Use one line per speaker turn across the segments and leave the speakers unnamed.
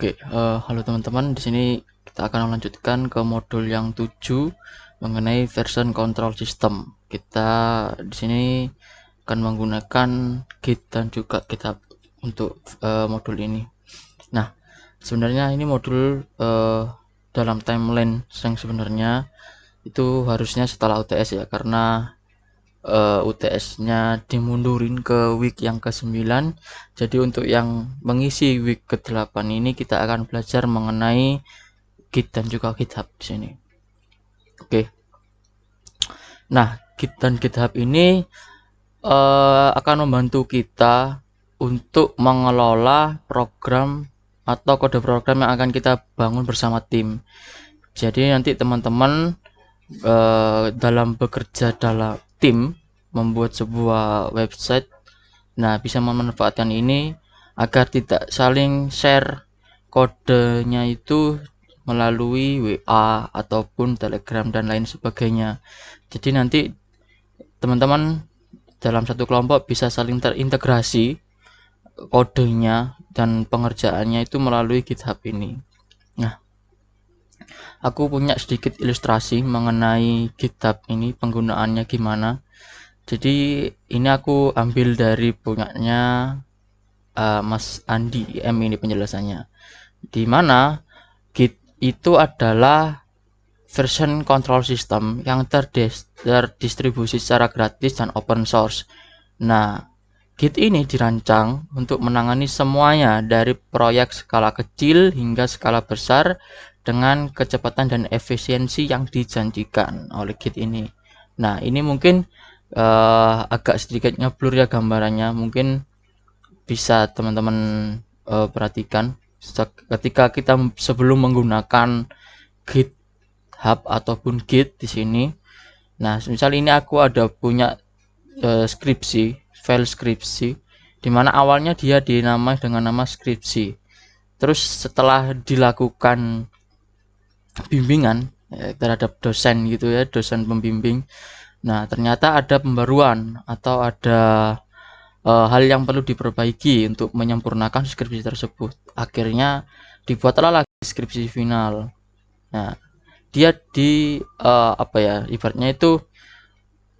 Halo teman-teman. Di sini kita akan melanjutkan ke modul yang 7 mengenai version control system. Kita di sini akan menggunakan Git dan juga GitHub untuk modul ini. Nah, sebenarnya ini modul dalam timeline yang sebenarnya itu harusnya setelah UTS ya, karena UTS-nya dimundurin ke week yang ke-9. Jadi untuk yang mengisi week ke-8 ini kita akan belajar mengenai Git dan juga GitHub di sini. Oke. Nah, Git dan GitHub ini akan membantu kita untuk mengelola program atau kode program yang akan kita bangun bersama tim. Jadi nanti teman-teman dalam bekerja dalam tim membuat sebuah website, nah bisa memanfaatkan ini agar tidak saling share kodenya itu melalui WA ataupun Telegram dan lain sebagainya. Jadi nanti teman-teman dalam satu kelompok bisa saling terintegrasi kodenya dan pengerjaannya itu melalui GitHub ini. Nah, aku punya sedikit ilustrasi mengenai GitHub ini, penggunaannya gimana. Jadi ini aku ambil dari punyanya Mas Andi M ini penjelasannya. Di mana Git itu adalah version control system yang terdistribusi secara gratis dan open source. Nah, Git ini dirancang untuk menangani semuanya dari proyek skala kecil hingga skala besar dengan kecepatan dan efisiensi yang dijanjikan oleh Git ini. Nah, ini mungkin agak sedikit ngeblur ya gambarannya, mungkin bisa teman-teman perhatikan ketika kita sebelum menggunakan GitHub ataupun Git di sini. Nah, misal ini aku ada punya file skripsi, dimana awalnya dia dinamai dengan nama skripsi. Terus setelah dilakukan bimbingan terhadap dosen gitu ya, dosen pembimbing, nah ternyata ada pembaruan atau ada hal yang perlu diperbaiki untuk menyempurnakan skripsi tersebut. Akhirnya dibuatlah lagi skripsi final. Nah, dia ibaratnya itu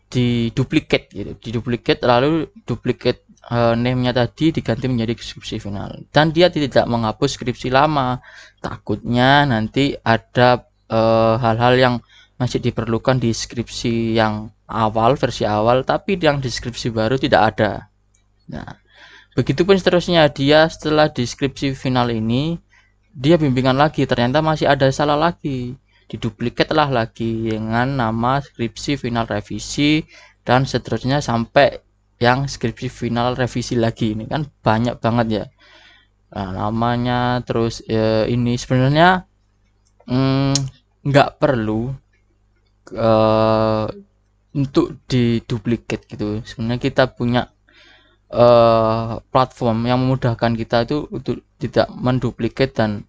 diduplikat lalu duplikat name-nya tadi diganti menjadi skripsi final, dan dia tidak menghapus skripsi lama. Takutnya nanti ada hal-hal yang masih diperlukan di skripsi yang awal, versi awal, tapi yang di skripsi baru tidak ada. Nah, begitupun seterusnya, dia setelah di skripsi final ini dia bimbingan lagi, ternyata masih ada salah lagi, diduplikatlah lagi dengan nama skripsi final revisi dan seterusnya sampai yang skripsi final revisi lagi. Ini kan banyak banget ya namanya. Terus ini sebenarnya nggak perlu untuk diduplikat gitu. Sebenarnya kita punya platform yang memudahkan kita itu untuk tidak menduplikat, dan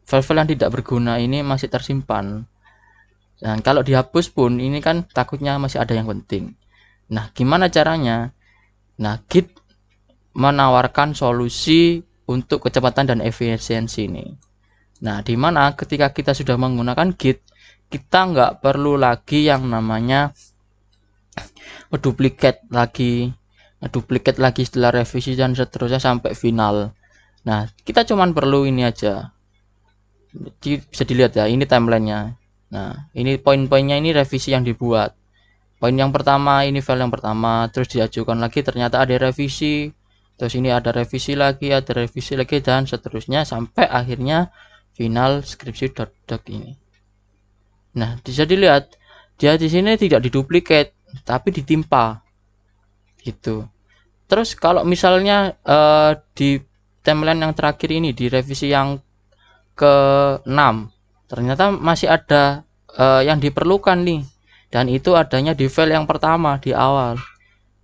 file-file yang tidak berguna ini masih tersimpan. Dan kalau dihapus pun ini kan takutnya masih ada yang penting. Nah, gimana caranya? Nah, Git menawarkan solusi untuk kecepatan dan efisiensi ini. Nah, dimana ketika kita sudah menggunakan Git, kita nggak perlu lagi yang namanya duplikat lagi setelah revisi dan seterusnya sampai final. Nah, kita cuman perlu ini aja. Bisa dilihat ya, ini timelinenya. Nah, ini poin-poinnya, ini revisi yang dibuat. Poin yang pertama, ini file yang pertama, terus diajukan lagi, ternyata ada revisi, terus ini ada revisi lagi, dan seterusnya sampai akhirnya final skripsi.doc ini. Nah, bisa dilihat dia di sini tidak diduplikat tapi ditimpa gitu. Terus kalau misalnya di timeline yang terakhir ini, di revisi yang ke-6, ternyata masih ada yang diperlukan nih, dan itu adanya di file yang pertama di awal.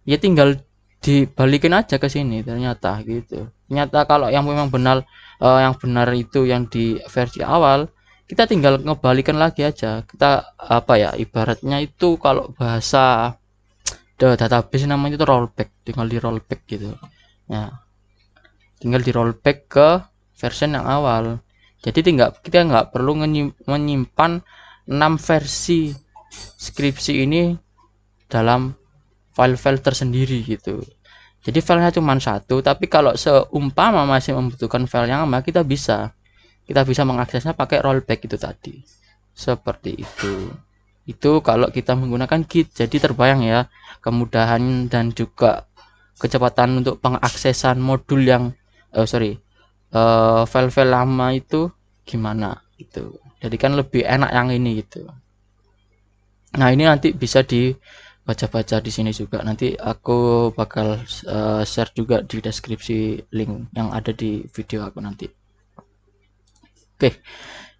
Ya tinggal dibalikin aja ke sini ternyata gitu. Ternyata kalau yang memang benar yang benar itu yang di versi awal, kita tinggal ngebalikan lagi aja. Kita ibaratnya itu kalau bahasa database namanya itu rollback, tinggal di rollback gitu. Ya, tinggal di rollback ke version yang awal. Jadi kita nggak perlu menyimpan 6 versi skripsi ini dalam file-file tersendiri gitu. Jadi filenya cuma satu, tapi kalau seumpama masih membutuhkan file yang lama, kita bisa mengaksesnya pakai rollback itu tadi. Seperti itu. Itu kalau kita menggunakan Git. Jadi terbayang ya kemudahan dan juga kecepatan untuk pengaksesan modul yang file-file lama itu gimana gitu. Jadi kan lebih enak yang ini gitu. Nah, ini nanti bisa dibaca-baca di sini juga. Nanti aku bakal share juga di deskripsi link yang ada di video aku nanti. Oke,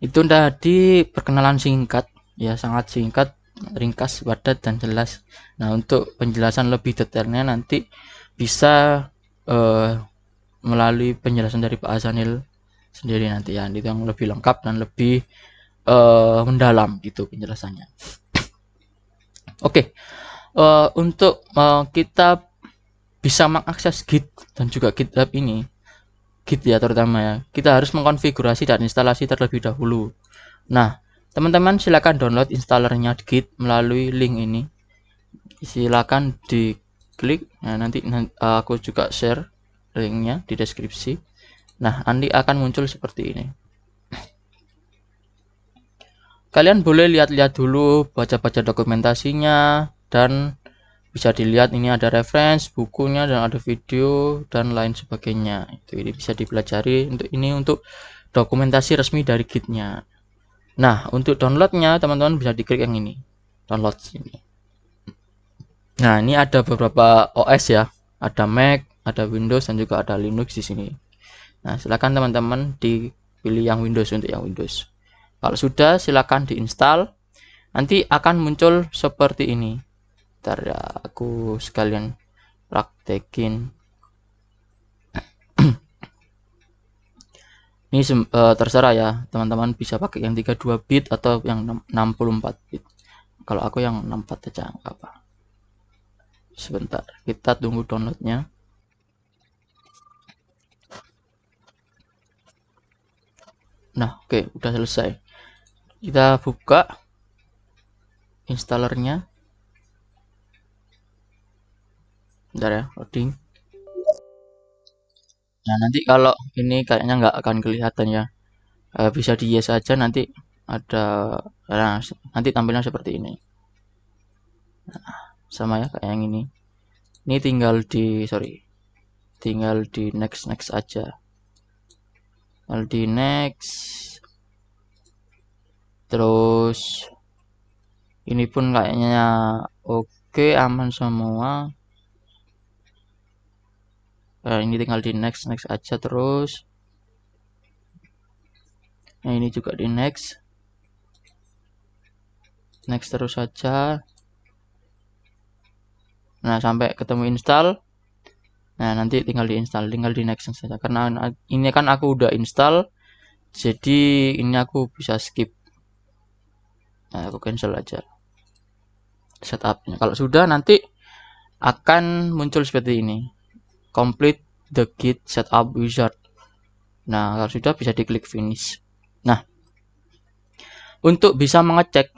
itu tadi perkenalan singkat ya, sangat singkat, ringkas, padat dan jelas. Nah, untuk penjelasan lebih detailnya nanti bisa melalui penjelasan dari Pak Hasanil sendiri nanti ya, itu yang lebih lengkap dan lebih mendalam gitu penjelasannya. Oke, untuk kita bisa mengakses Git dan juga GitHub ini, Git ya terutama ya, kita harus mengkonfigurasi dan instalasi terlebih dahulu. Nah, teman-teman silakan download installernya Git melalui link ini. Silakan diklik. Nah, nanti aku juga share linknya di deskripsi. Nah, nanti akan muncul seperti ini. Kalian boleh lihat-lihat dulu, baca-baca dokumentasinya, dan bisa dilihat ini ada reference bukunya dan ada video dan lain sebagainya. Itu ini bisa dipelajari untuk dokumentasi resmi dari Git-nya. Nah, untuk downloadnya teman-teman bisa diklik yang ini, download sini. Nah, ini ada beberapa OS ya, ada Mac, ada Windows dan juga ada Linux di sini. Nah, silakan teman-teman dipilih yang Windows untuk yang Windows. Kalau sudah, silakan diinstal. Nanti akan muncul seperti ini. Ntar ya, aku sekalian praktekin. Ini terserah ya, teman-teman bisa pakai yang 32 bit atau yang 64 bit. Kalau aku yang 64 aja nggak apa. Sebentar, kita tunggu downloadnya. Nah, oke, udah selesai. Kita buka installernya. Bentar ya, loading. Nah, nanti kalau ini kayaknya nggak akan kelihatan ya. Bisa di yes aja, nanti ada, nah, nanti tampilnya seperti ini. Nah, sama ya kayak yang ini. Ini tinggal di next aja. Tinggal di next. Terus ini pun kayaknya oke, aman semua. Ini tinggal di next aja terus. Nah, ini juga di next terus saja. Nah, sampai ketemu install. Nah, nanti tinggal di next saja, karena ini kan aku udah install, jadi ini aku bisa skip. Nah, aku cancel aja setupnya. Kalau sudah, nanti akan muncul seperti ini, complete the Git setup wizard. Nah, kalau sudah bisa diklik finish. Nah, untuk bisa mengecek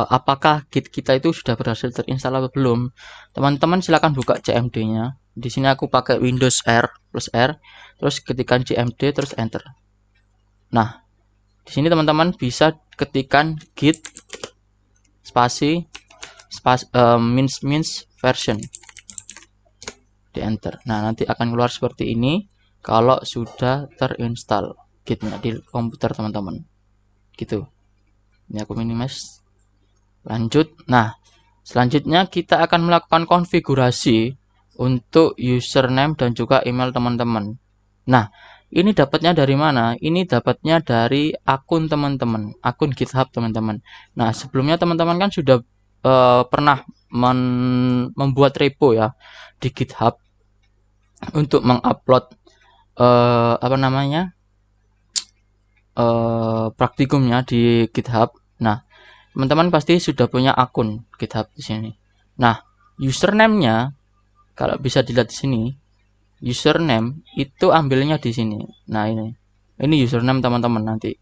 apakah Git kita itu sudah berhasil terinstall atau belum, teman-teman silakan buka cmd-nya. Di sini aku pakai Windows R plus R, terus ketikkan cmd terus enter. Nah, di sini teman-teman bisa ketikkan git spasi minus version, di enter. Nah, nanti akan keluar seperti ini kalau sudah terinstall Gitnya di komputer teman-teman. Gitu. Ini aku minimize. Lanjut. Nah, selanjutnya kita akan melakukan konfigurasi untuk username dan juga email teman-teman. Nah, ini dapatnya dari mana? Ini dapatnya dari akun teman-teman, akun GitHub teman-teman. Nah, sebelumnya teman-teman kan sudah pernah membuat repo ya di GitHub untuk mengupload praktikumnya di GitHub. Nah, teman-teman pasti sudah punya akun GitHub di sini. Nah, username-nya kalau bisa dilihat di sini, username itu ambilnya di sini. Nah, ini username teman-teman nanti.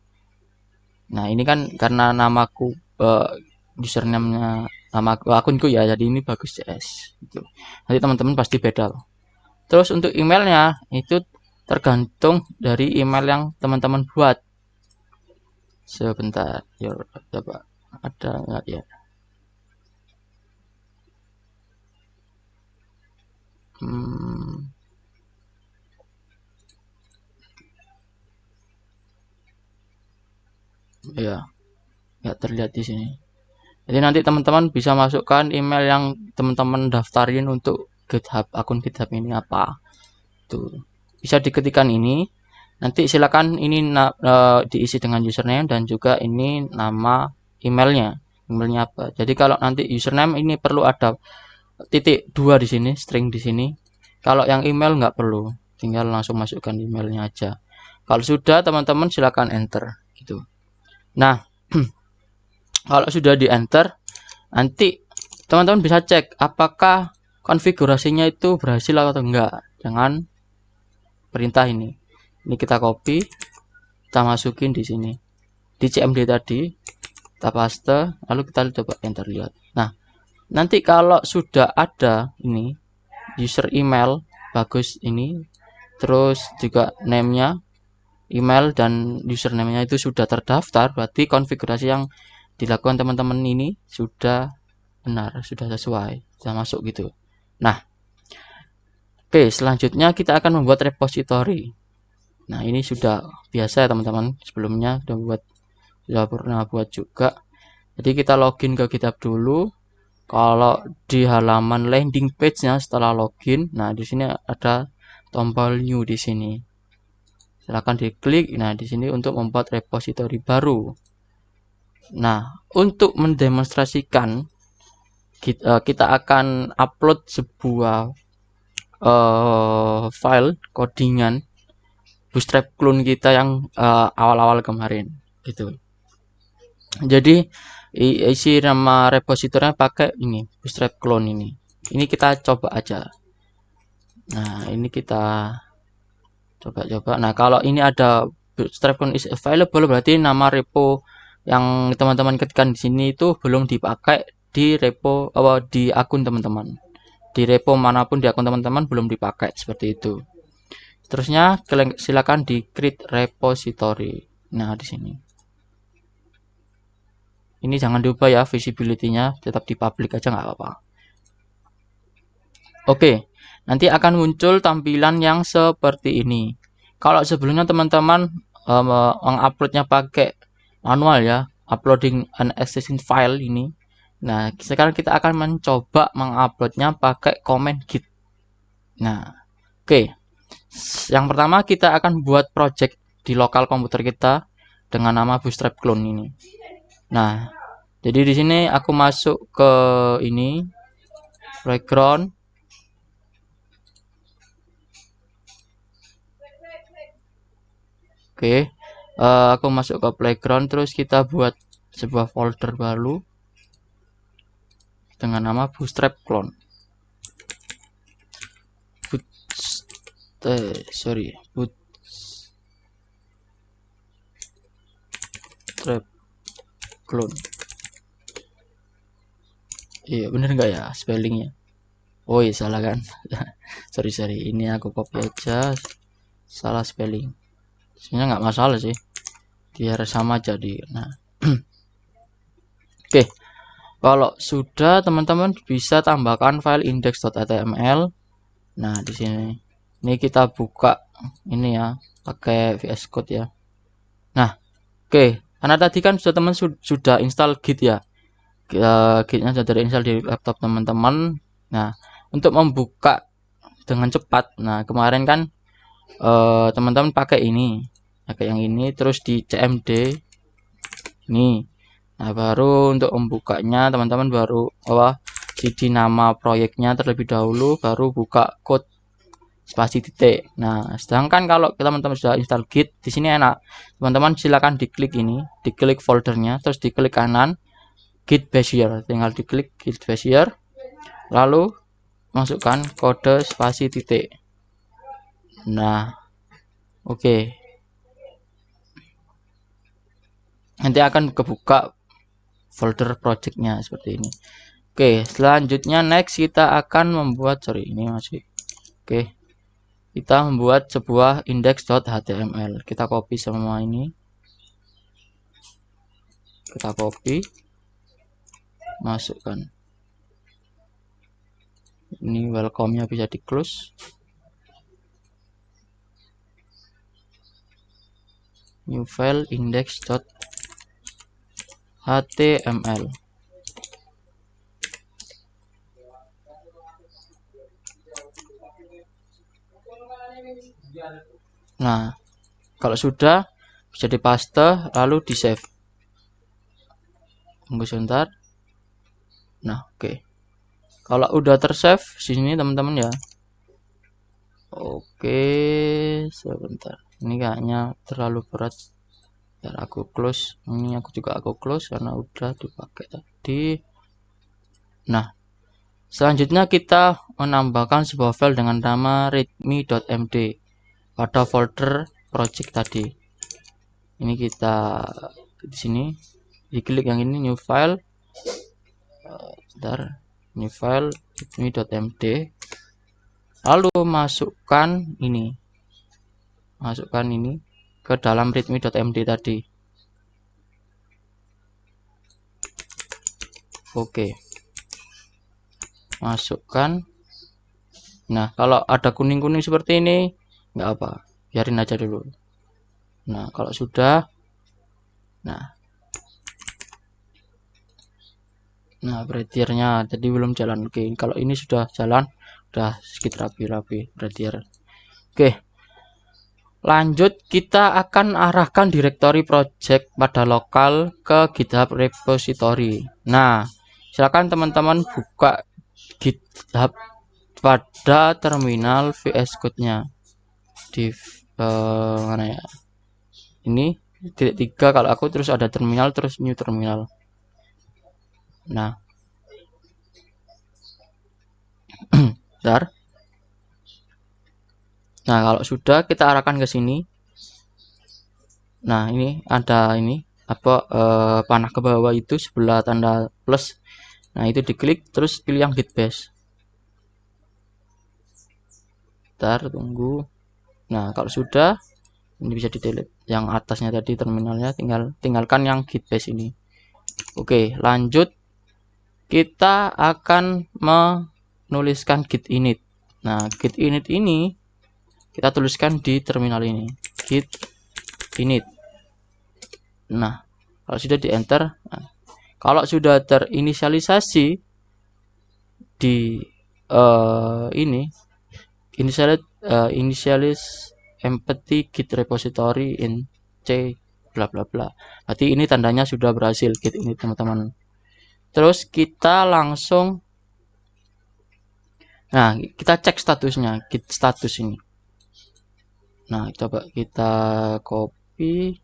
Nah, ini kan karena namaku username-nya nama akunku ya, jadi ini bagus CS gitu. Nanti teman-teman pasti beda loh. Terus untuk emailnya itu tergantung dari email yang teman-teman buat. Sebentar, ya coba ada nggak ya? Ya, nggak terlihat di sini. Jadi nanti teman-teman bisa masukkan email yang teman-teman daftarin untuk GitHub, akun GitHub ini apa. Tuh. Bisa diketikkan ini. Nanti silakan ini diisi dengan username dan juga ini nama emailnya. Emailnya apa? Jadi kalau nanti username ini perlu ada titik 2 di sini, string di sini. Kalau yang email nggak perlu, tinggal langsung masukkan emailnya aja. Kalau sudah teman-teman silakan enter gitu. Nah, kalau sudah di enter, nanti teman-teman bisa cek apakah konfigurasinya itu berhasil atau enggak dengan perintah ini. Ini kita copy, kita masukin di sini di CMD tadi, kita paste, lalu kita coba enter lihat. Nah, nanti kalau sudah ada ini user email bagus ini, terus juga name-nya, email dan username-nya itu sudah terdaftar, berarti konfigurasi yang dilakukan teman-teman ini sudah benar, sudah sesuai, sudah masuk gitu. Nah, oke, selanjutnya kita akan membuat repository. Nah, ini sudah biasa ya teman-teman, sebelumnya sudah pernah buat juga. Jadi kita login ke GitHub dulu. Kalau di halaman landing page-nya setelah login, nah di sini ada tombol new di sini. Silakan diklik. Nah, di sini untuk membuat repository baru. Nah, untuk mendemonstrasikan kita akan upload sebuah file codingan Bootstrap clone kita yang awal-awal kemarin gitu. Jadi isi nama repositorinya pakai ini Bootstrap clone ini. Ini kita coba aja. Nah, ini kita coba. Nah, kalau ini ada Bootstrap clone is available, berarti nama repo yang teman-teman ketikkan di sini itu belum dipakai di repo di akun teman-teman. Di repo manapun di akun teman-teman belum dipakai seperti itu. Terusnya silakan di create repository. Nah, di sini. Ini jangan diubah ya visibility-nya, tetap di public aja nggak apa-apa. Oke, nanti akan muncul tampilan yang seperti ini. Kalau sebelumnya teman-teman menguploadnya pakai manual ya, uploading an existing file ini. Nah, sekarang kita akan mencoba menguploadnya pakai command git. Nah, oke. Yang pertama kita akan buat project di lokal komputer kita dengan nama Bootstrap clone ini. Nah, jadi di sini aku masuk ke ini background. Oke, aku masuk ke playground, terus kita buat sebuah folder baru dengan nama Bootstrap clone. Bootstrap clone. Iya, bener nggak ya spellingnya? Oh iya, salah kan? sorry, ini aku copy aja, salah spelling. Sebenarnya nggak masalah sih, biar sama jadi. Nah, oke. Kalau sudah, teman-teman bisa tambahkan file index.html. Nah, di sini ini kita buka ini ya, pakai VS Code ya. Nah, oke. Karena tadi kan teman sudah install Git ya. Gitnya sudah terinstall di laptop teman-teman. Nah, untuk membuka dengan cepat, nah kemarin kan teman-teman pakai yang ini, terus di CMD ini. Nah, baru untuk membukanya teman-teman baru cd nama proyeknya terlebih dahulu, baru buka code spasi titik. Nah, sedangkan kalau teman-teman sudah install Git, di sini enak. Teman-teman silakan diklik ini, diklik foldernya, terus diklik kanan Git Bezier, tinggal diklik Git Bezier, lalu masukkan kode spasi titik. Nah, oke. Nanti akan kebuka folder projectnya seperti ini. Oke, selanjutnya next kita akan membuat, ini masih. Oke, kita membuat sebuah index.html. Kita copy semua ini. Kita copy, masukkan. Ini welcome-nya bisa di close. New file index.html. Nah, kalau sudah bisa dipaste lalu di save. Tunggu sebentar. Nah, oke. Kalau udah tersave sini teman-teman ya. Oke, sebentar. Ini kayaknya terlalu berat. Biar aku close. Ini aku close karena udah dipakai tadi. Nah, selanjutnya kita menambahkan sebuah file dengan nama readme.md pada folder project tadi. Ini kita di sini diklik yang ini new file. Bentar, new file readme.md. Lalu masukkan ini ke dalam readme.md tadi. Oke, masukkan. Nah, kalau ada kuning-kuning seperti ini nggak apa, biarin aja dulu. Nah, kalau sudah, nah braidiernya tadi belum jalan. Oke, kalau ini sudah jalan, udah sedikit rapi-rapi braidiernya. Oke, lanjut kita akan arahkan direktori project pada lokal ke GitHub repository. Nah, silakan teman-teman buka GitHub pada terminal VS Code-nya di mana ya? Ini titik 3 kalau aku, terus ada terminal, terus new terminal. Nah, bentar. Nah, kalau sudah kita arahkan ke sini. Nah, ini ada ini apa panah ke bawah itu sebelah tanda plus. Nah, itu diklik terus pilih yang git base. Bentar, tunggu. Nah, kalau sudah ini bisa di delete yang atasnya tadi terminalnya, tinggalkan yang git base ini. Oke, lanjut kita akan menuliskan git init. Nah, git init ini kita tuliskan di terminal ini, git init. Nah, kalau sudah di enter, nah, kalau sudah terinisialisasi di ini initialize empty git repository in c bla bla bla, berarti ini tandanya sudah berhasil git ini teman-teman. Terus kita langsung, nah kita cek statusnya, git status ini. Nah, coba kita copy,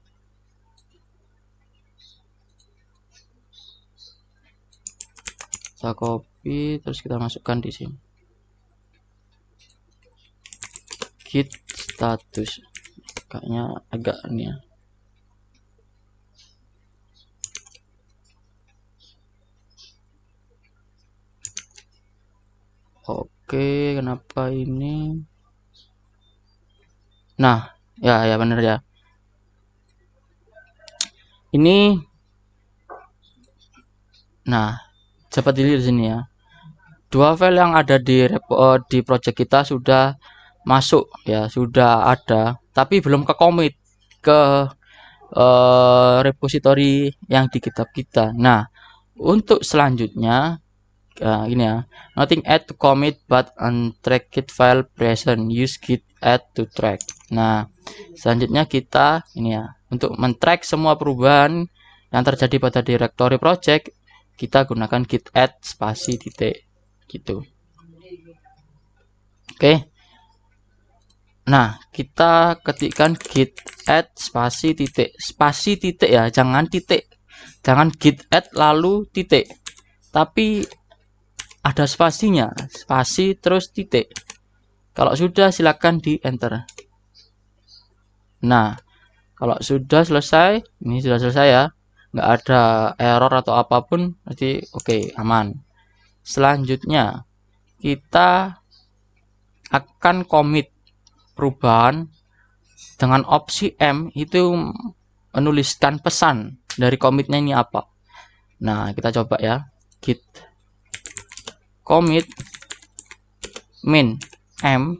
terus kita masukkan di sini git status. Kayaknya agak ini ya. Oke, kenapa ini? Nah, ya benar ya. Ini, nah, dapat dilihat di sini ya. Dua file yang ada di project kita sudah masuk ya, sudah ada, tapi belum ke commit ke repository yang di GitHub kita. Nah, untuk selanjutnya ini ya, nothing add to commit but untracked file present, use git add to track. Nah, selanjutnya kita ini ya, untuk men-track semua perubahan yang terjadi pada directory project, kita gunakan git add spasi titik gitu. Oke. Nah, kita ketikkan git add spasi titik ya, jangan titik, jangan git add lalu titik, tapi ada spasinya, spasi terus titik. Kalau sudah silakan di enter. Nah, kalau sudah selesai, ini sudah selesai ya, nggak ada error atau apapun, berarti oke, aman. Selanjutnya kita akan commit perubahan dengan opsi M, itu menuliskan pesan dari commitnya ini apa. Nah, kita coba ya, git commit min M,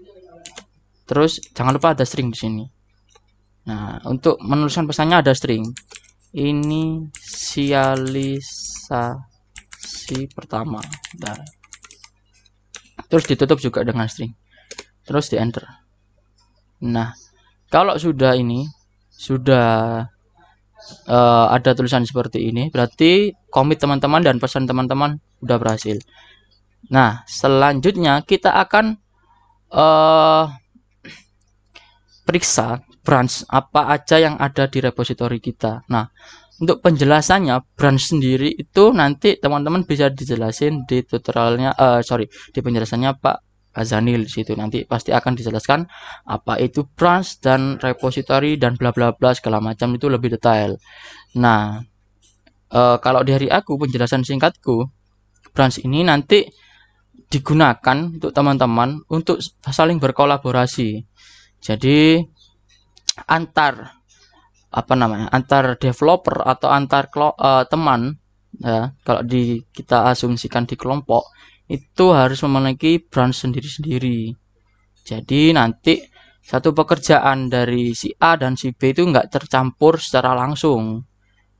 terus jangan lupa ada string di sini. Nah, untuk menuliskan pesannya ada string inisialisasi pertama. Nah, terus ditutup juga dengan string, terus di enter. Nah, kalau sudah ini sudah ada tulisan seperti ini, berarti commit teman-teman dan pesan teman-teman sudah berhasil. Nah, selanjutnya kita akan periksa branch apa aja yang ada di repository kita. Nah, untuk penjelasannya branch sendiri itu nanti teman-teman bisa dijelasin di tutorialnya, di penjelasannya Pak Azanil situ, nanti pasti akan dijelaskan apa itu branch dan repository dan bla bla bla segala macam, itu lebih detail. Nah, kalau dari aku penjelasan singkatku, branch ini nanti digunakan untuk teman-teman untuk saling berkolaborasi. Jadi antar antar developer atau antar teman ya, kalau kita asumsikan di kelompok itu harus memiliki branch sendiri-sendiri. Jadi nanti satu pekerjaan dari si A dan si B itu nggak tercampur secara langsung.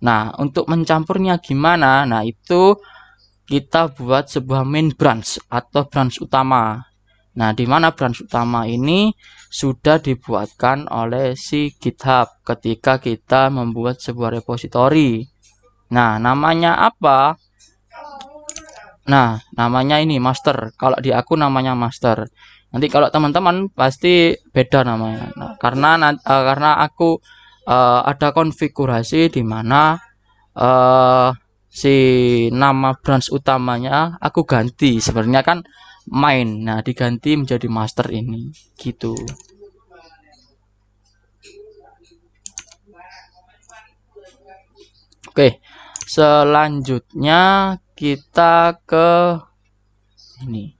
Nah, untuk mencampurnya gimana? Nah, itu kita buat sebuah main branch atau branch utama. Nah, di mana branch utama ini sudah dibuatkan oleh si GitHub ketika kita membuat sebuah repository. Nah, namanya apa? Nah, namanya ini master. Kalau di aku namanya master. Nanti kalau teman-teman pasti beda namanya. Nah, karena aku ada konfigurasi di mana si nama branch utamanya aku ganti. Sebenarnya kan main. Nah, diganti menjadi master ini. Gitu. Oke. Selanjutnya kita ke ini.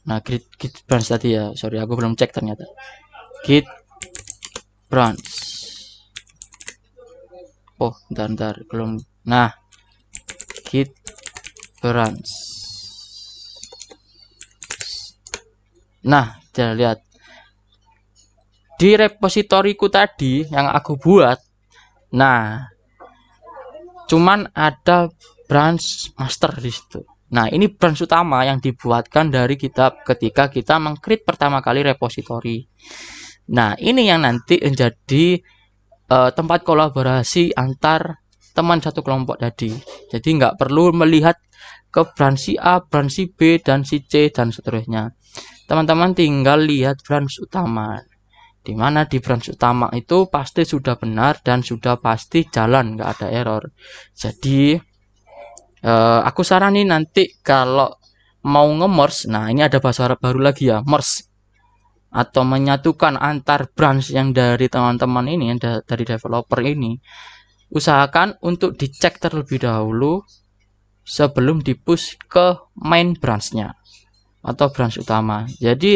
Nah, git branch tadi ya, sorry aku belum cek ternyata. Git branch. Oh, bentar belum. Nah, git branch. Nah, kita lihat di repositoriku tadi yang aku buat. Nah, cuman ada branch master di situ. Nah, ini branch utama yang dibuatkan dari GitHub ketika kita meng-create pertama kali repository. Nah, ini yang nanti menjadi tempat kolaborasi antar teman satu kelompok tadi. Jadi nggak perlu melihat ke branch si A, branch si B, dan si C, dan seterusnya. Teman-teman tinggal lihat branch utama. Dimana di branch utama itu pasti sudah benar dan sudah pasti jalan, nggak ada error. Jadi aku saranin nanti kalau mau nge-merge, nah ini ada bahasa Arab baru lagi ya, merge atau menyatukan antar branch yang dari teman-teman ini, yang dari developer ini, usahakan untuk dicek terlebih dahulu sebelum di-push ke main branch-nya atau branch utama. Jadi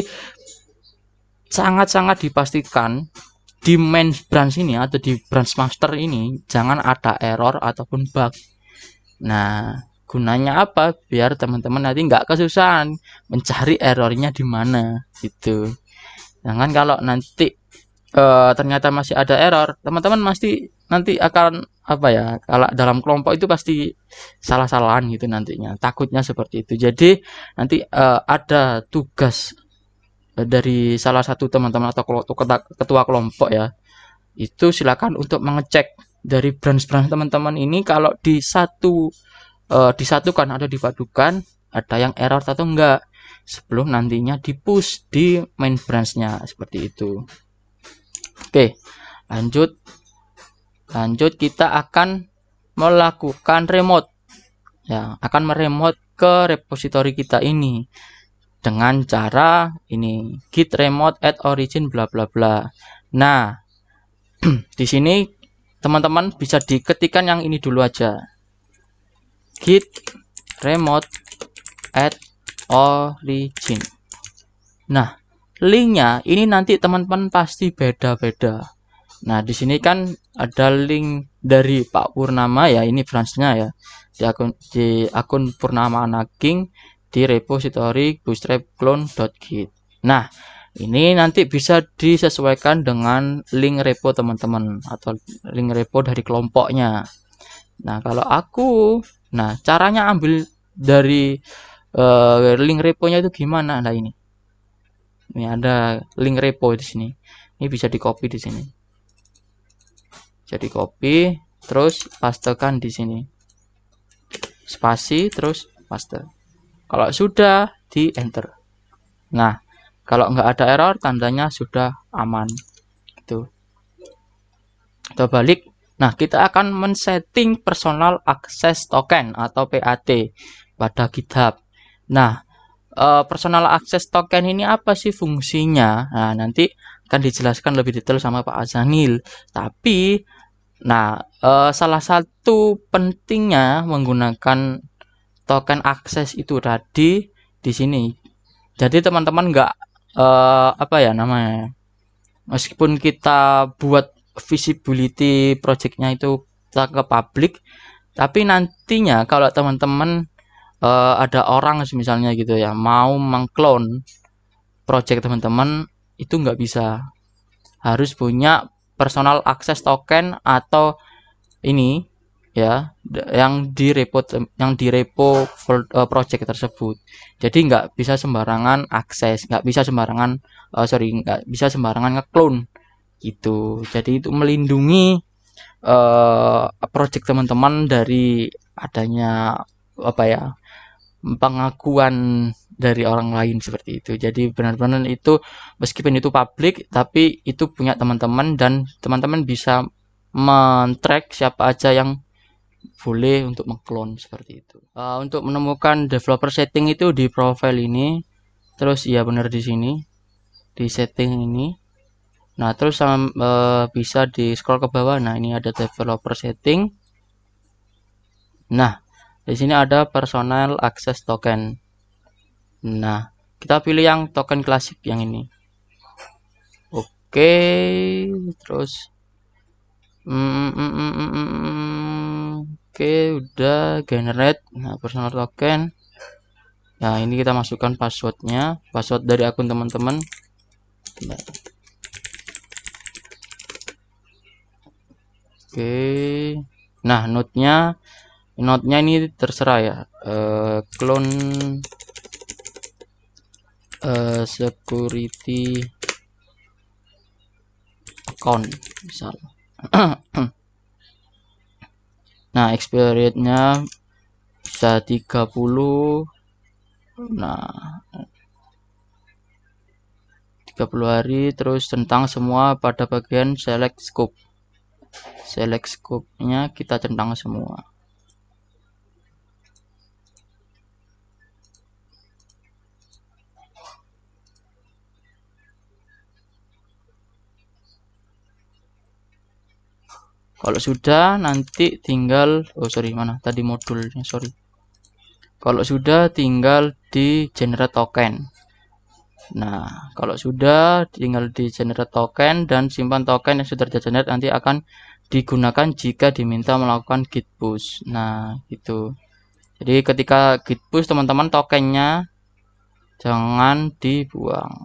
sangat-sangat dipastikan di main branch ini atau di branch master ini jangan ada error ataupun bug. Nah, gunanya apa? Biar teman-teman nanti nggak kesusahan mencari errornya di mana gitu. Jangan kalau nanti ternyata masih ada error, teman-teman nanti akan kalau dalam kelompok itu pasti salah-salahan gitu nantinya. Takutnya seperti itu. Jadi nanti ada tugas dari salah satu teman-teman atau ketua kelompok ya, itu silakan untuk mengecek dari branch-branch teman-teman ini kalau disatukan atau dipadukan ada yang error atau enggak sebelum nantinya di-push di main branch-nya seperti itu. Oke, lanjut kita akan melakukan remote ya, akan meremote ke repository kita ini. dengan cara ini git remote add origin bla bla bla. Nah, di sini teman-teman bisa diketikkan yang ini dulu aja. Git remote add origin. Nah, linknya ini nanti teman-teman pasti beda-beda. Nah, di sini kan ada link dari Pak Purnama ya, ini branch-nya ya. Di akun Purnama Anaking di repository bootstrap clone.git. Nah, ini nanti bisa disesuaikan dengan link repo teman-teman atau link repo dari kelompoknya. Nah, kalau aku, nah caranya ambil dari link reponya itu gimana? Nah, ini ada link repo di sini. Ini bisa di copy di sini. Jadi copy, terus pastekan di sini. Spasi, terus paste. Kalau sudah, di enter. Nah, kalau nggak ada error, tandanya sudah aman. Gitu. Kita balik. Nah, kita akan men-setting personal access token atau PAT pada GitHub. Nah, personal access token ini apa sih fungsinya? Nah, nanti akan dijelaskan lebih detail sama Pak Azanil. Tapi, nah, salah satu pentingnya menggunakan token akses itu tadi di sini. Jadi teman-teman nggak apa ya namanya? Meskipun kita buat visibility projectnya itu kita ke publik, tapi nantinya kalau teman-teman ada orang misalnya gitu ya mau mengclone project teman-teman itu nggak bisa, harus punya personal access token atau ini ya yang di repo project tersebut. Jadi nggak bisa sembarangan akses, nggak bisa sembarangan nggak bisa sembarangan ngeklon gitu. Jadi itu melindungi project teman-teman dari adanya apa ya pengakuan dari orang lain seperti itu. Jadi benar-benar itu meskipun itu publik tapi itu punya teman-teman dan teman-teman bisa men-track siapa aja yang boleh untuk mengklon seperti itu. Untuk menemukan developer setting itu di profile ini, terus ya benar di sini di setting ini. Nah terus bisa di scroll ke bawah. Nah ini ada developer setting. Nah di sini ada personal access token. Nah kita pilih yang token klasik yang ini. Oke, terus oke udah generate. Nah personal token. Nah ini kita masukkan passwordnya, password dari akun teman-teman. Oke, nah node-nya ini terserah ya, clone security account misal. Nah expiry-nya bisa 30. Nah 30 hari, terus tentang semua pada bagian select scope. Select scope-nya kita centang semua. Kalau sudah nanti tinggal mana tadi modulnya, sorry. Kalau sudah tinggal di generate token. Nah, kalau sudah tinggal di generate token dan simpan token yang sudah di-generate nanti akan digunakan jika diminta melakukan git push. Nah, gitu. Jadi ketika git push teman-teman tokennya jangan dibuang.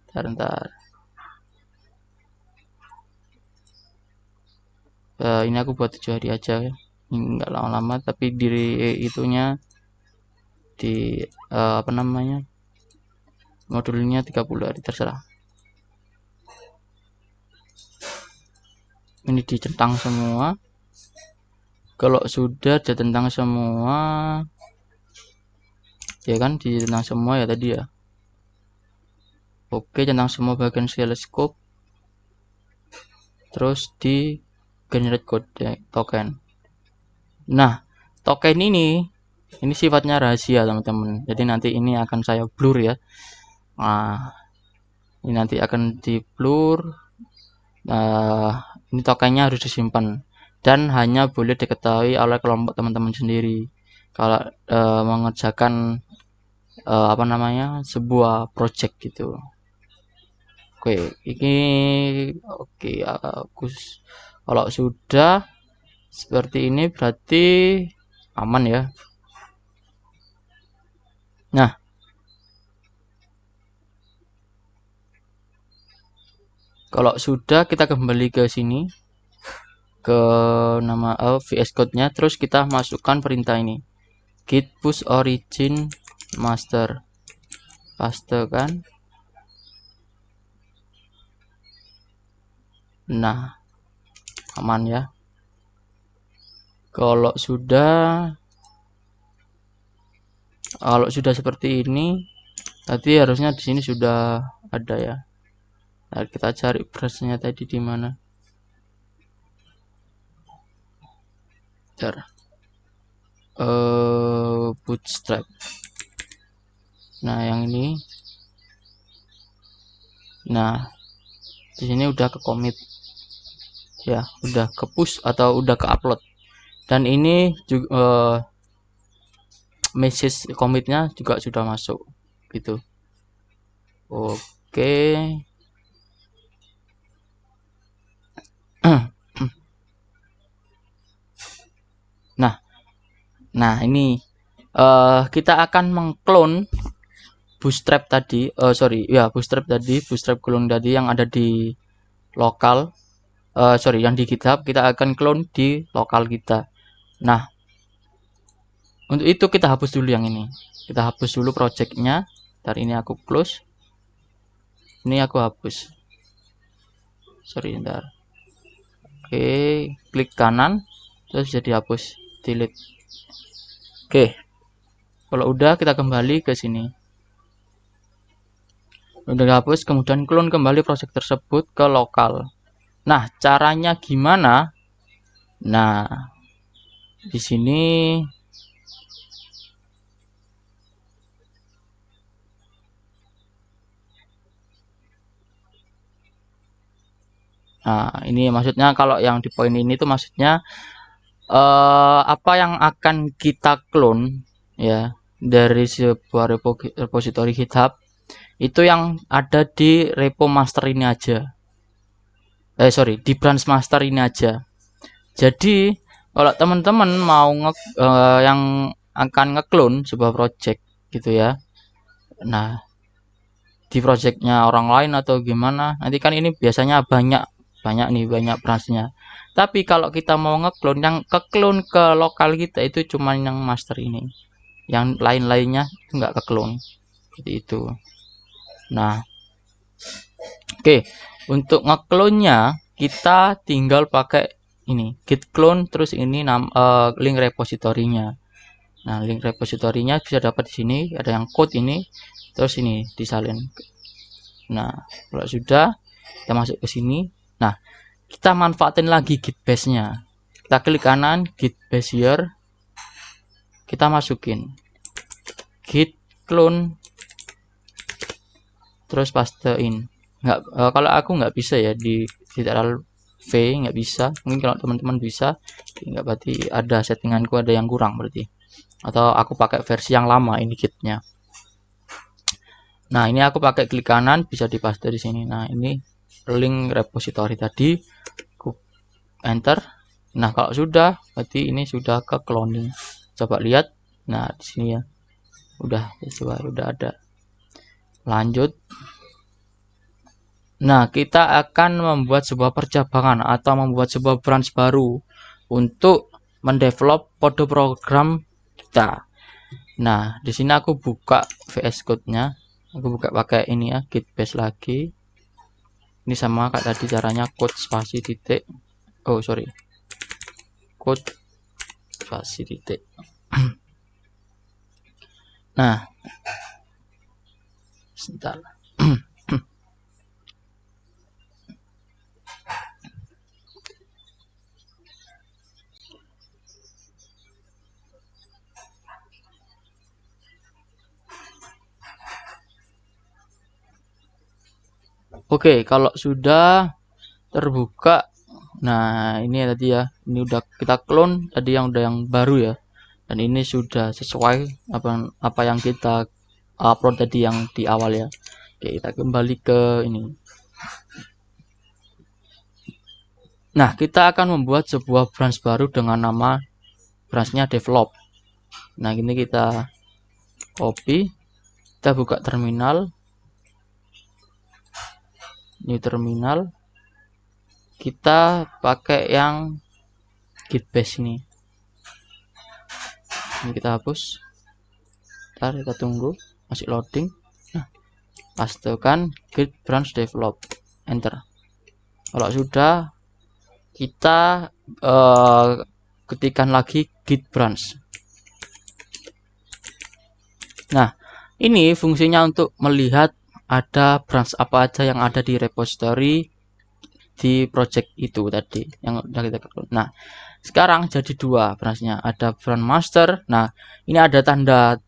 Bentar. Ini aku buat 7 hari aja ya. Enggak lama-lama tapi diri itunya di apa namanya? Modulnya 30 hari terserah. Ini dicentang semua. Kalau sudah ditentang semua ya kan, ditentang semua ya tadi ya. Oke, centang semua bagian select scope, terus di generate code token. Nah token ini Ini sifatnya rahasia teman-teman, jadi nanti ini akan saya blur ya. Nah, ini nanti akan di blur. Ini tokennya harus disimpan dan hanya boleh diketahui oleh kelompok teman-teman sendiri kalau mengerjakan apa namanya, sebuah project gitu. Oke, ini oke, kalau sudah seperti ini berarti aman ya. Nah, kalau sudah kita kembali ke sini ke nama VS Code-nya, terus kita masukkan perintah ini git push origin master, paste kan. Nah, aman ya. Kalau sudah seperti ini, tadi harusnya di sini sudah ada ya. Nah, kita cari brushnya tadi di mana. Bootstrap. Nah, yang ini. Nah, di sini udah ke commit ya, udah ke push atau udah ke upload. Dan ini juga message commitnya juga sudah masuk gitu. Oke. Nah ini kita akan mengclone bootstrap tadi, bootstrap clone tadi yang ada di lokal, yang di GitHub, kita akan clone di lokal kita. Nah, untuk itu kita hapus dulu yang ini, kita hapus dulu projectnya. Ntar ini aku close, ini aku hapus, ntar. Oke, klik kanan terus jadi hapus, delete. Oke, kalau udah kita kembali ke sini, udah hapus, kemudian clone kembali project tersebut ke lokal. Nah, caranya gimana? Nah, di sini ini maksudnya kalau yang di poin ini tuh maksudnya apa yang akan kita clone ya dari sebuah repository GitHub itu yang ada di repo master ini aja. Di branch master ini aja. Jadi kalau teman-teman mau yang akan ngeklon sebuah project gitu ya. Nah, di projectnya orang lain atau gimana, nanti kan ini biasanya banyak branchnya. Tapi kalau kita mau ngeklon, yang keklon ke lokal kita itu cuma yang master ini, yang lain-lainnya nggak keklon seperti itu. Nah, oke, untuk ngeklonnya kita tinggal pakai ini git clone, terus ini link repositorinya. Nah, link repositorinya bisa dapat di sini, ada yang code ini, terus ini disalin. Nah, kalau sudah kita masuk ke sini. Nah, kita manfaatin lagi git base-nya. Kita klik kanan, git base here. Kita masukin git clone, terus pastein. Kalau aku nggak bisa ya di literal v, nggak bisa. Mungkin kalau teman-teman bisa, nggak, berarti ada settinganku ada yang kurang berarti. Atau aku pakai versi yang lama ini gitnya. Nah, ini aku pakai klik kanan, bisa dipaste di sini. Nah, ini link repository tadi, aku enter. Nah, kalau sudah, berarti ini sudah ke cloning. Coba lihat. Nah, di sini ya, udah sesuai, udah ada. Lanjut. Nah, kita akan membuat sebuah percabangan atau membuat sebuah branch baru untuk mendevelop kode program kita. Nah, di sini aku buka VS Code-nya. Aku buka pakai ini ya, git base lagi. Ini sama kayak tadi caranya, code spasi titik. Code spasi titik. Nah, sebentar. Oke, kalau sudah terbuka, nah ini tadi ya, ini udah kita clone tadi yang udah yang baru ya, dan ini sudah sesuai apa yang kita upload tadi yang di awal ya. Oke, kita kembali ke ini. Nah, kita akan membuat sebuah branch baru dengan nama branchnya develop. Nah, ini kita copy, kita buka terminal, new terminal, kita pakai yang git base ini kita hapus. Ntar kita tunggu masih loading. Nah, pastekan git branch develop, enter. Kalau sudah, kita ketikkan lagi git branch. Nah, ini fungsinya untuk melihat ada branch apa aja yang ada di repository di project itu tadi yang udah kita kelola. Nah, sekarang jadi dua branchnya, ada branch master. Nah, ini ada tanda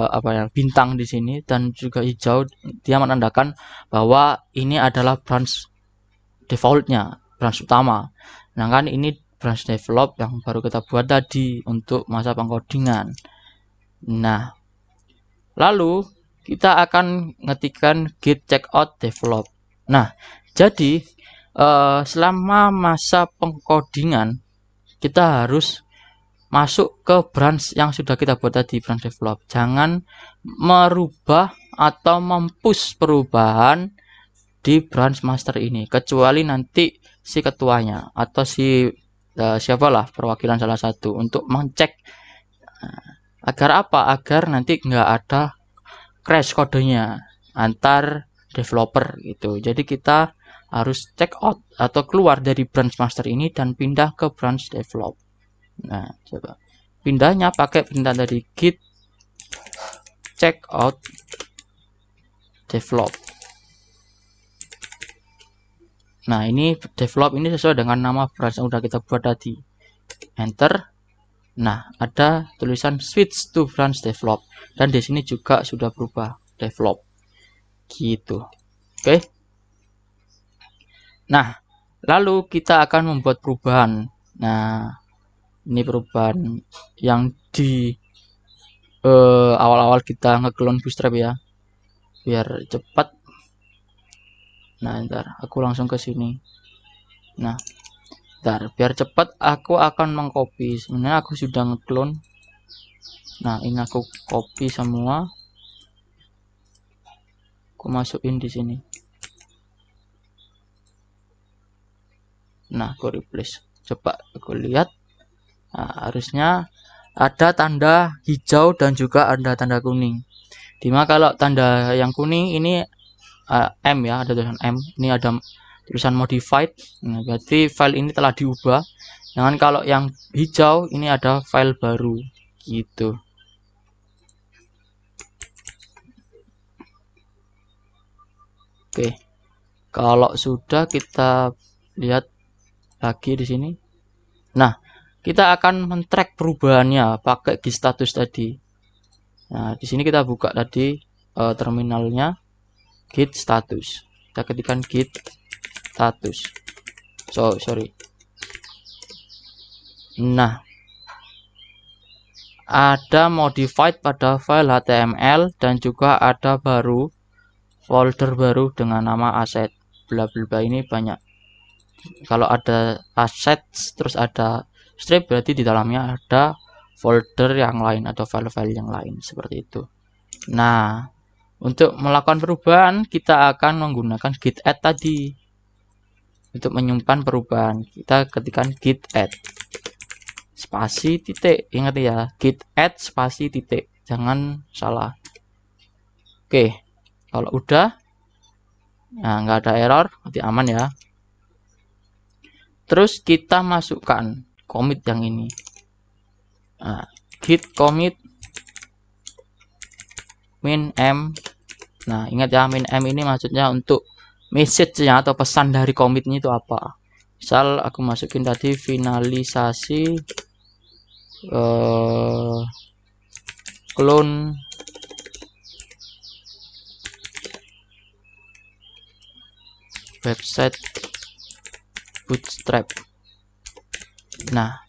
apa ya, bintang di sini dan juga hijau, dia menandakan bahwa ini adalah branch defaultnya, branch utama. Nah, kan ini branch develop yang baru kita buat tadi untuk masa pengkodingan. Nah, lalu kita akan ngetikkan git checkout develop. Nah, jadi selama masa pengkodingan kita harus masuk ke branch yang sudah kita buat tadi, branch develop. Jangan merubah atau mempush perubahan di branch master ini, kecuali nanti si ketuanya atau si siapalah perwakilan salah satu untuk mengecek. Agar apa? Agar nanti nggak ada crash kodenya antar developer gitu. Jadi kita harus check out atau keluar dari branch master ini dan pindah ke branch develop. Nah, coba pindahnya pakai perintah dari git checkout develop. Nah, ini develop ini sesuai dengan nama branch yang udah kita buat tadi. Enter. Nah, ada tulisan switch to branch develop dan di sini juga sudah berubah develop. Gitu. Oke. Nah, lalu kita akan membuat perubahan. Nah, ini perubahan yang di awal-awal kita nge-clone Bootstrap ya, biar cepat. Nah, ntar aku langsung ke sini. Nah, ntar biar cepat aku akan mengcopy. Sebenarnya aku sudah nge-clone. Nah, ini aku copy semua. Aku masukin di sini. Nah, aku replace. Coba aku lihat. Nah, harusnya ada tanda hijau dan juga ada tanda kuning. Dimana kalau tanda yang kuning ini M ya, ada tulisan M. Ini ada tulisan modified. Nah, berarti file ini telah diubah. Dengan kalau yang hijau ini ada file baru gitu. Oke. Kalau sudah, kita lihat lagi di sini. Nah, kita akan men-track perubahannya pakai git status tadi. Nah, di sini kita buka tadi terminalnya git status. Kita ketikkan git status. Sorry. Nah, ada modified pada file HTML dan juga ada baru folder baru dengan nama asset. Bla bla bla, ini banyak. Kalau ada assets terus ada strip, berarti di dalamnya ada folder yang lain atau file-file yang lain seperti itu. Nah, untuk melakukan perubahan kita akan menggunakan git add tadi. Untuk menyimpan perubahan kita ketikkan git add spasi titik. Ingat ya, git add spasi titik, jangan salah. Oke, kalau udah, nah nggak ada error, berarti aman ya. Terus kita masukkan commit yang ini. Nah, git commit min m. Nah, ingat ya, min m ini maksudnya untuk message-nya atau pesan dari commitnya itu apa. Misal aku masukin tadi finalisasi clone website bootstrap. Nah,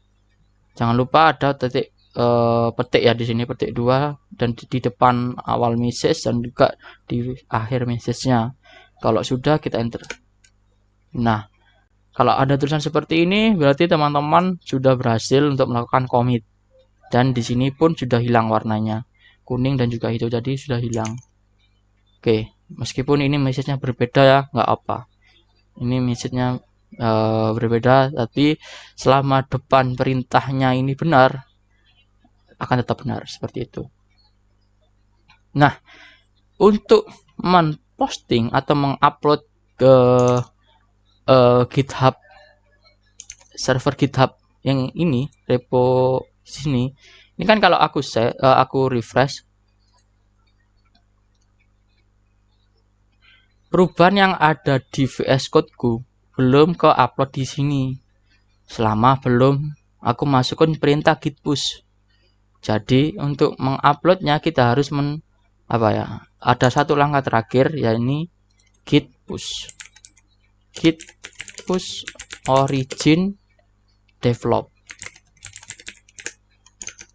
jangan lupa ada titik petik ya di sini, petik 2, dan di depan awal message dan juga di akhir message-nya. Kalau sudah, kita enter. Nah, kalau ada tulisan seperti ini berarti teman-teman sudah berhasil untuk melakukan commit. Dan di sini pun sudah hilang warnanya, kuning dan juga hijau, jadi sudah hilang. Oke, meskipun ini message-nya berbeda ya, nggak apa. Ini message-nya berbeda, tapi selama depan perintahnya ini benar, akan tetap benar seperti itu. Nah, untuk memposting atau mengupload ke GitHub, server GitHub yang ini, repo sini, ini kan kalau aku refresh, perubahan yang ada di VS Code-ku belum ke upload di sini selama belum aku masukkan perintah git push. Jadi untuk menguploadnya kita harus ada satu langkah terakhir, yakni git push origin develop.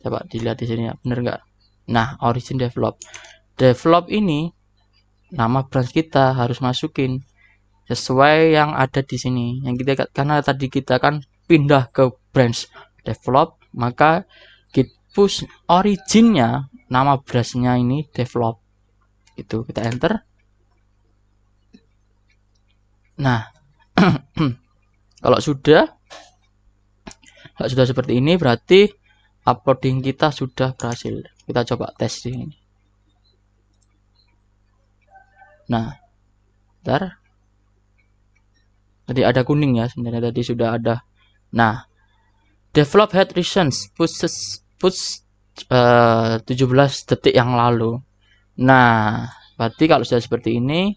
Coba dilihat di sini ya, bener nggak? Nah, origin develop ini nama branch kita harus masukin sesuai yang ada di sini. Yang kita, karena tadi kita kan pindah ke branch develop, maka git push originnya nama branchnya ini develop. Itu kita enter. Nah, kalau sudah seperti ini berarti uploading kita sudah berhasil. Kita coba tes di sini. Nah, bentar. Tadi ada kuning ya, sebenarnya tadi sudah ada. Nah, develop had recent push 17 detik yang lalu. Nah, berarti kalau sudah seperti ini,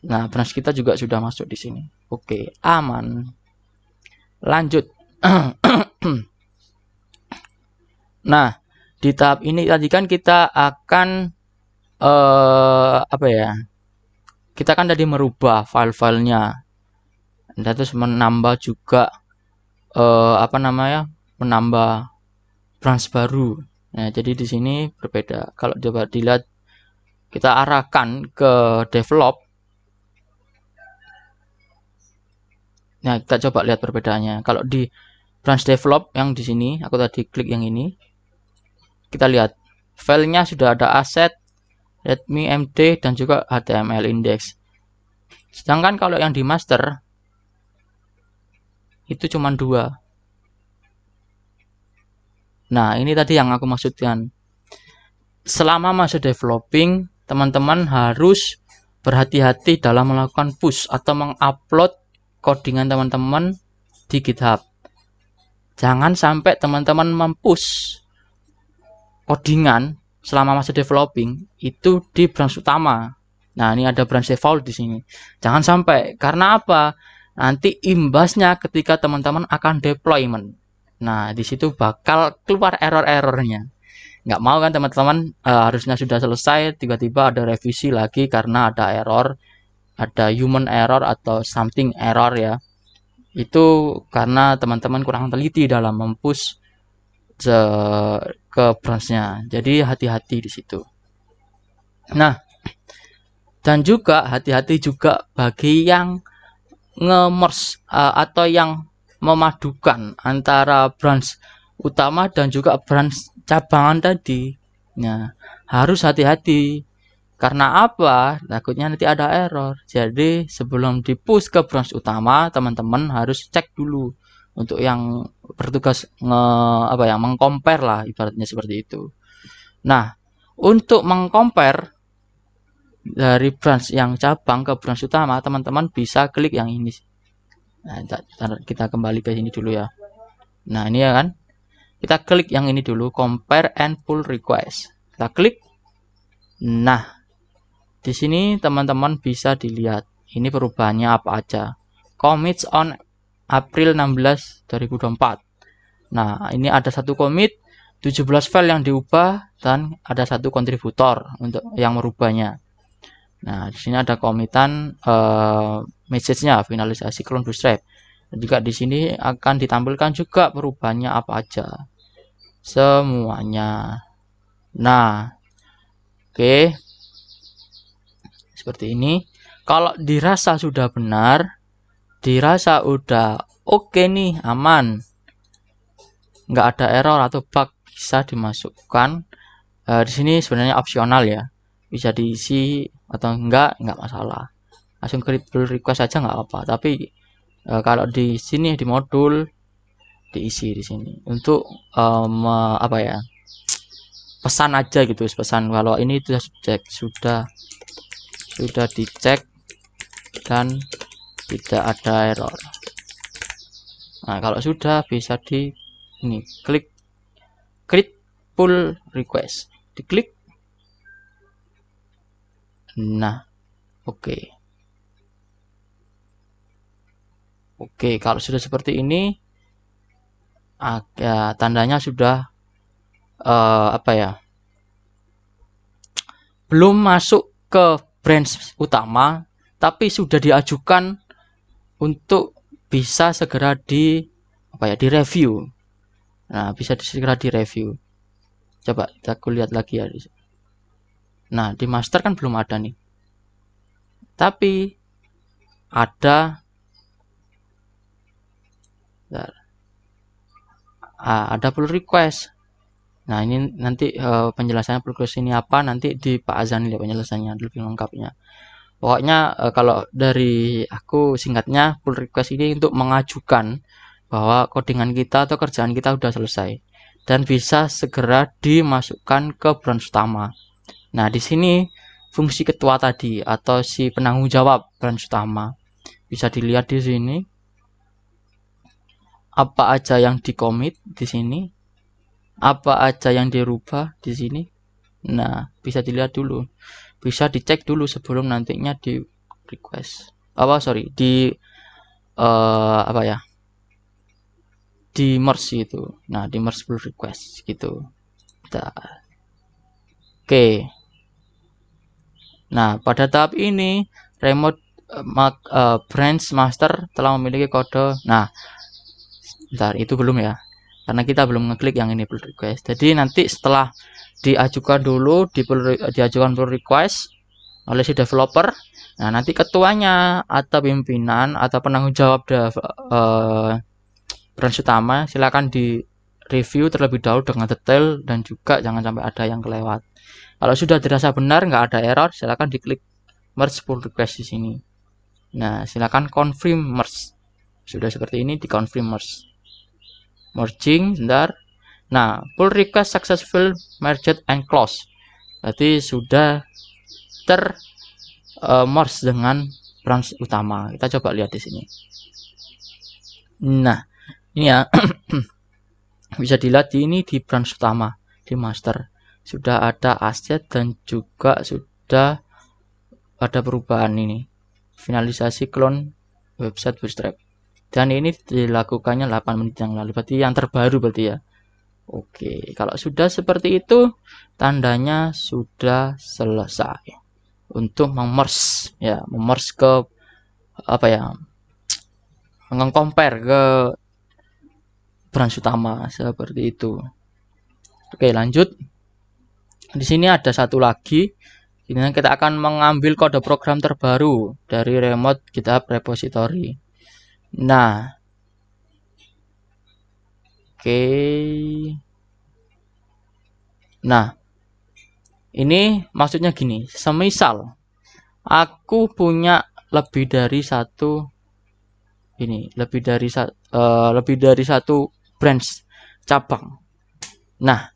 nah branch kita juga sudah masuk di sini. Oke, aman. Lanjut. Nah, di tahap ini tadi kan kita akan kita kan tadi merubah file-filenya, dan terus menambah juga menambah branch baru. Nah, jadi di sini berbeda. Kalau coba dilihat, kita arahkan ke develop. Nah, kita coba lihat perbedaannya. Kalau di branch develop yang di sini, aku tadi klik yang ini, kita lihat filenya sudah ada asset, readme, md, dan juga html index. Sedangkan kalau yang di master itu cuma 2. Nah, ini tadi yang aku maksudkan. Selama masa developing, teman-teman harus berhati-hati dalam melakukan push atau mengupload codingan teman-teman di GitHub. Jangan sampai teman-teman mempush codingan selama masa developing itu di branch utama. Nah, ini ada branch default di sini. Jangan sampai, karena apa? Nanti imbasnya ketika teman-teman akan deployment. Nah, di situ bakal keluar error-errornya. Nggak mau kan teman-teman, harusnya sudah selesai, tiba-tiba ada revisi lagi karena ada error, ada human error atau something error ya. Itu karena teman-teman kurang teliti dalam mempush ke branch-nya. Jadi hati-hati di situ. Nah, dan juga hati-hati juga bagi yang nge-merge atau yang memadukan antara branch utama dan juga branch cabangan tadi. Nah, harus hati-hati. Karena apa? Takutnya nanti ada error. Jadi sebelum di-push ke branch utama, teman-teman harus cek dulu untuk yang bertugas mengcompare lah, ibaratnya seperti itu. Nah, untuk mengcompare dari branch yang cabang ke branch utama, teman-teman bisa klik yang ini. Nah, kita kembali ke sini dulu ya. Nah, ini ya kan. Kita klik yang ini dulu, compare and pull request. Kita klik. Nah, di sini teman-teman bisa dilihat ini perubahannya apa aja. Commits on April 16, 2024. Nah, ini ada satu commit, 17 file yang diubah, dan ada satu kontributor untuk yang merubahnya. Nah, di sini ada komitan message-nya finalisasi clone bootstrap. Dan juga di sini akan ditampilkan juga perubahannya apa aja. Semuanya. Nah, oke. Seperti ini. Kalau dirasa sudah benar, dirasa udah oke nih, aman, nggak ada error atau bug, bisa dimasukkan. Di sini sebenarnya opsional ya, bisa diisi atau enggak masalah. Langsung create pull request aja nggak apa-apa. Tapi kalau di sini di modul diisi di sini untuk apa ya, pesan aja gitu, pesan kalau ini sudah dicek dan tidak ada error. Nah, kalau sudah bisa di ini klik create pull request, diklik. Nah, oke. Oke, kalau sudah seperti ini ya, tandanya sudah apa ya, belum masuk ke branch utama tapi sudah diajukan untuk bisa segera di apa ya, di review. Nah, bisa segera di review. Coba kita lihat lagi ya. Nah, di master kan belum ada nih, tapi ada ada pull request. Nah, ini nanti penjelasannya pull request ini apa nanti di Pak Azan ya, penjelasannya lebih lengkapnya. Pokoknya kalau dari aku singkatnya, pull request ini untuk mengajukan bahwa codingan kita atau kerjaan kita sudah selesai dan bisa segera dimasukkan ke branch utama. Nah, di sini fungsi ketua tadi atau si penanggung jawab branch utama bisa dilihat di sini. Apa aja yang di-commit di sini, apa aja yang dirubah di sini. Nah, bisa dilihat dulu, bisa dicek dulu sebelum nantinya di request. Di apa ya, di merge itu. Nah, di merge pull request gitu. Oke. Nah, pada tahap ini remote branch master telah memiliki kode. Nah, bentar, itu belum ya, karena kita belum ngeklik yang ini pull request. Jadi nanti setelah diajukan dulu diajukan pull request oleh si developer, nah nanti ketuanya atau pimpinan atau penanggung jawab branch utama silakan di review terlebih dahulu dengan detail dan juga jangan sampai ada yang kelewat. Kalau sudah dirasa benar nggak ada error, silakan diklik merge pull request di sini. Nah, silakan confirm merge. Sudah seperti ini, di confirm merge. Merging, sebentar. Nah, pull request successful merged and close. Berarti sudah merge dengan branch utama. Kita coba lihat di sini. Nah, ini ya. Bisa dilihat ini di branch utama, di master. Sudah ada aset dan juga sudah ada perubahan ini. Finalisasi clone website bootstrap. Dan ini dilakukannya 8 menit yang lalu. Berarti yang terbaru berarti ya. Oke, kalau sudah seperti itu tandanya sudah selesai untuk memers ya, memers ke apa ya, meng-compare ke branch utama seperti itu. Oke, lanjut. Di sini ada satu lagi. Ini kita akan mengambil kode program terbaru dari remote GitHub repository. Nah, oke. Nah, ini maksudnya gini, semisal aku punya lebih dari satu branch cabang. Nah,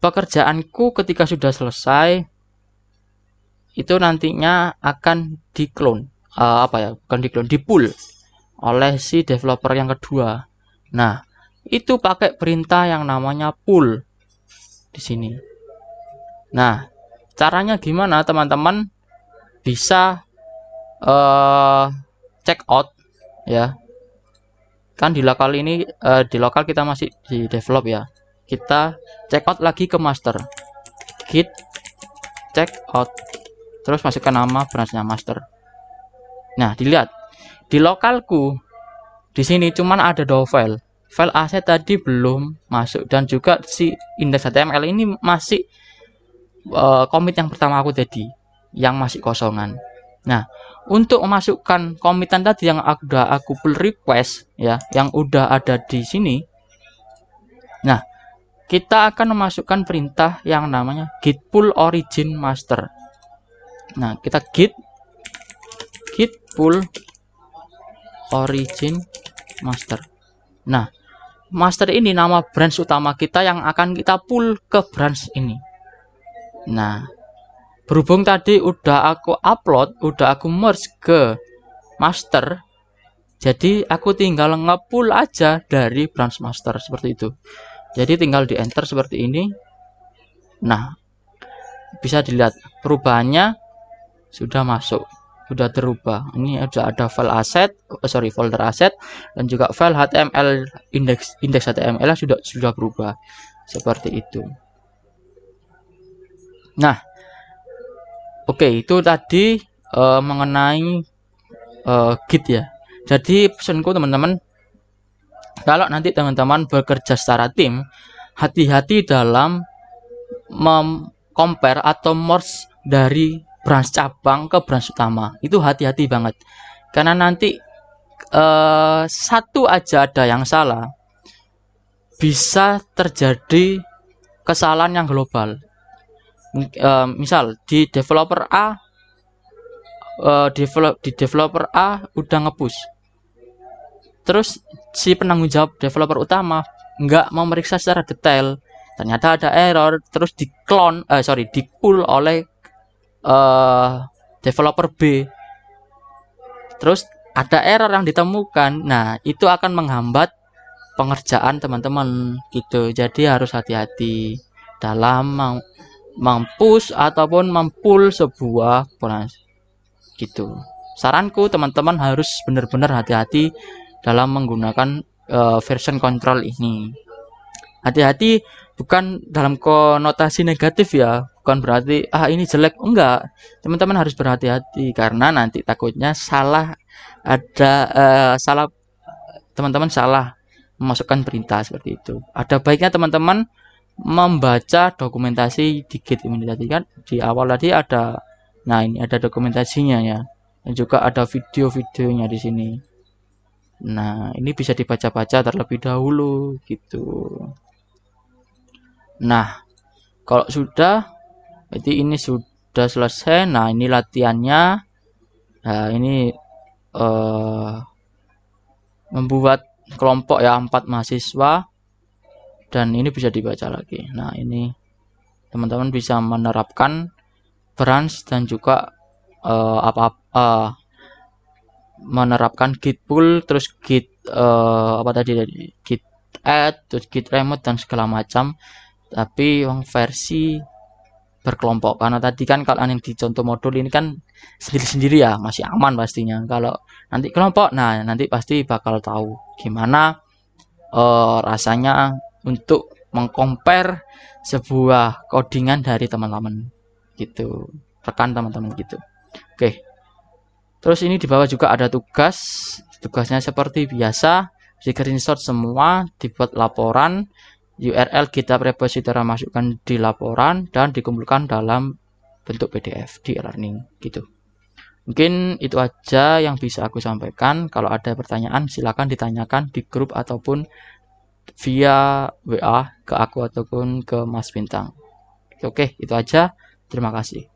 pekerjaanku ketika sudah selesai itu nantinya akan di-clone, di-pull oleh si developer yang kedua. Nah, itu pakai perintah yang namanya pull di sini. Nah, caranya gimana teman-teman? Bisa check out ya. Kan di lokal ini di lokal kita masih di develop ya. Kita check out lagi ke master. Git check out. terus masukkan nama branchnya master. Nah, dilihat di lokalku di sini cuman ada 2 file. File aset tadi belum masuk, dan juga si index.html ini masih commit yang pertama aku tadi yang masih kosongan. Nah, untuk memasukkan commitan tadi yang udah aku pull request ya, yang udah ada di sini. Nah, kita akan memasukkan perintah yang namanya git pull origin master. Nah, kita git pull origin master. Nah, master ini nama branch utama kita yang akan kita pull ke branch ini. Nah, berhubung tadi udah aku upload, udah aku merge ke master, jadi aku tinggal nge-pull aja dari branch master seperti itu. Jadi tinggal di enter seperti ini. Nah, bisa dilihat perubahannya sudah masuk, sudah terubah. Ini sudah ada file aset, folder aset, dan juga file HTML index HTML sudah berubah seperti itu. Nah, oke, itu tadi mengenai Git ya. Jadi pesanku teman-teman, kalau nanti teman-teman bekerja secara tim, hati-hati dalam compare atau merge dari branch cabang ke branch utama. Itu hati-hati banget, karena nanti satu aja ada yang salah, bisa terjadi kesalahan yang global. Misal di developer A developer A udah nge-push, terus si penanggung jawab developer utama nggak memeriksa secara detail, ternyata ada error, terus di pull oleh developer B, terus ada error yang ditemukan. Nah, itu akan menghambat pengerjaan teman-teman gitu. Jadi harus hati-hati dalam mempush ataupun mempull sebuah branch gitu. Saranku teman-teman harus benar-benar hati-hati dalam menggunakan version control ini. Hati-hati bukan dalam konotasi negatif ya, bukan berarti ini jelek, enggak. Teman-teman harus berhati-hati karena nanti takutnya salah, teman-teman salah memasukkan perintah seperti itu. Ada baiknya teman-teman membaca dokumentasi di Git ini tadi kan di awal tadi ada. Nah, ini ada dokumentasinya ya, dan juga ada video-videonya di sini. Nah, ini bisa dibaca-baca terlebih dahulu gitu. Nah, kalau sudah, berarti ini sudah selesai. Nah, ini latihannya. Nah, ini membuat kelompok ya 4 mahasiswa, dan ini bisa dibaca lagi. Nah, ini teman-teman bisa menerapkan branch dan juga menerapkan git pull, terus git git add, terus git remote dan segala macam, tapi yang versi berkelompok. Karena tadi kan kalau yang di contoh modul ini kan sendiri-sendiri ya, masih aman pastinya. Kalau nanti kelompok, nah nanti pasti bakal tahu gimana rasanya untuk mengcompare sebuah codingan dari teman-teman gitu, rekan teman-teman gitu. Oke, terus ini di bawah juga ada tugasnya seperti biasa, screenshot semua, dibuat laporan, URL GitHub repository masukkan di laporan, dan dikumpulkan dalam bentuk PDF di e-learning gitu. Mungkin itu aja yang bisa aku sampaikan. Kalau ada pertanyaan silakan ditanyakan di grup ataupun via WA ke aku ataupun ke Mas Bintang. Oke, itu aja. Terima kasih.